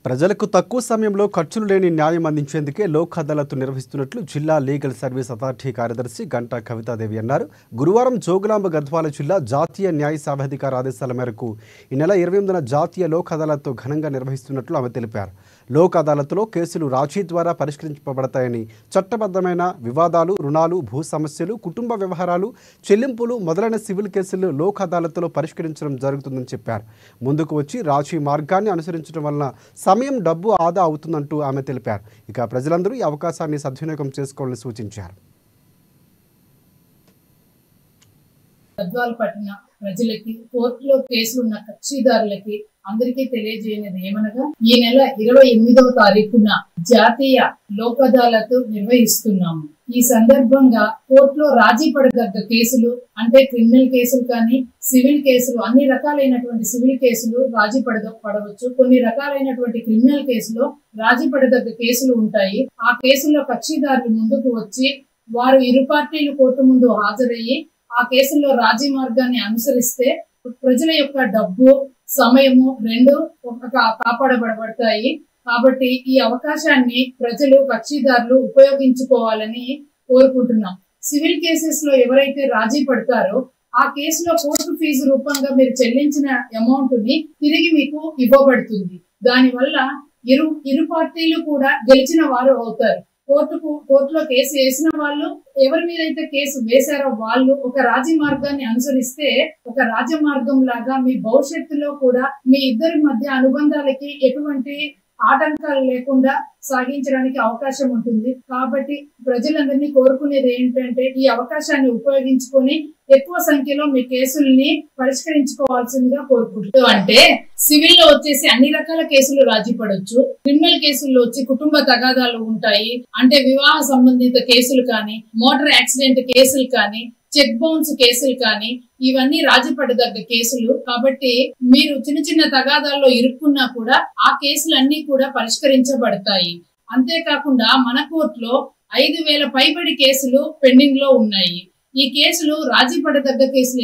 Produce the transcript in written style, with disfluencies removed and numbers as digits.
ప్రజలకు తక్కువ సమయంలో ఖర్చులు లేని న్యాయం అందించేందుకే లోక్ అదాలత్ నిర్వహిస్తున్నట్లు జిల్లా లీగల్ సర్వీస్ అథారిటీ కార్యదర్శి గంటా కవితాదేవి అన్నారు. గురువారం జోగులాంబ గద్వాల జిల్లా జాతీయ న్యాయ సేవాధికార ఆదేశాల మేరకు ఈ నెల 28న జాతీయ లోక్ అదాలత్ ఘనంగా నిర్వహిస్తున్నట్లు ఆమె తెలిపారు. లోక్ అదాలత్లో కేసులు రాజీ ద్వారా పరిష్కరించబడతాయని, చట్టబద్ధమైన వివాదాలు, రుణాలు, భూ సమస్యలు, కుటుంబ వ్యవహారాలు, చెల్లింపులు మొదలైన సివిల్ కేసులు లోక్ అదాలత్లో పరిష్కరించడం జరుగుతుందని చెప్పారు. ముందుకు వచ్చి రాజీ మార్గాన్ని అనుసరించడం వలన సమయం, డబ్బు ఆదా అవుతుందంటూ ఆమె తెలిపారు. ఇక ప్రజలందరూ ఈ అవకాశాన్ని సద్వినియోగం చేసుకోవాలని సూచించారు. గద్వాల పట్టణ ప్రజలకి, కోర్టులో కేసులున్న కక్షిదారులకి అందరికీ తెలియజేయనిది ఏమనగా, ఈ నెల 28వ తారీఖున జాతీయ లోక్ అదాలత్ నిర్వహిస్తున్నాము. ఈ సందర్భంగా కోర్టులో రాజీ పడదగ్గ కేసులు అంటే క్రిమినల్ కేసులు కానీ, సివిల్ కేసులు, అన్ని రకాలైనటువంటి సివిల్ కేసులు రాజీ పడవచ్చు. కొన్ని రకాలైనటువంటి క్రిమినల్ కేసులో రాజీ పడదగ్గ కేసులు ఉంటాయి. ఆ కేసుల్లో కక్షిదారులు ముందుకు వచ్చి వారు ఇరు పార్టీలు కోర్టు ముందు హాజరయ్యి ఆ కేసుల్లో రాజీ మార్గాన్ని అనుసరిస్తే ప్రజల యొక్క డబ్బు, సమయము రెండు కాపాడబడతాయి. కాబట్టి ఈ అవకాశాన్ని ప్రజలు, కక్షిదారులు ఉపయోగించుకోవాలని కోరుకుంటున్నాం. సివిల్ కేసెస్ లో ఎవరైతే రాజీ పడతారో ఆ కేసులో కోర్టు ఫీజు రూపంగా మీరు చెల్లించిన అమౌంట్ ని తిరిగి మీకు ఇవ్వబడుతుంది. దానివల్ల ఇరు పార్టీలు కూడా గెలిచిన వారు అవుతారు. కోర్టులో కేసు వేసిన వాళ్ళు, ఎవరి మీద అయితే కేసు వేశారో వాళ్ళు ఒక రాజీ మార్గాన్ని అనుసరిస్తే ఒక రాజమార్గం లాగా మీ భవిష్యత్తులో కూడా మీ ఇద్దరి మధ్య అనుబంధాలకి ఎటువంటి ఆటంకాలు లేకుండా సాగించడానికి అవకాశం ఉంటుంది. కాబట్టి ప్రజలందరినీ కోరుకునేది ఏంటంటే ఈ అవకాశాన్ని ఉపయోగించుకొని ఎక్కువ సంఖ్యలో మీ కేసుల్ని పరిష్కరించుకోవాల్సిందిగా కోరుకుంటున్నాం. అంటే సివిల్ లో వచ్చేసి అన్ని రకాల కేసులు రాజీ పడవచ్చు. క్రిమినల్ కేసుల్లో వచ్చి కుటుంబ తగాదాలు ఉంటాయి. అంటే వివాహ సంబంధిత కేసులు కానీ, మోటార్ యాక్సిడెంట్ కేసులు కానీ, చెక్ బౌన్స్ కేసులు కానీ, ఇవన్నీ రాజీ పడదగ్గ కేసులు. కాబట్టి మీరు చిన్న చిన్న తగాదాల్లో ఇరుక్కున్నా కూడా ఆ కేసులన్నీ కూడా పరిష్కరించబడతాయి. అంతేకాకుండా మన కోర్టులో 5,000 పైబడి కేసులు పెండింగ్ లో ఉన్నాయి. ఈ కేసులు రాజీ పడదగ్గ కేసులు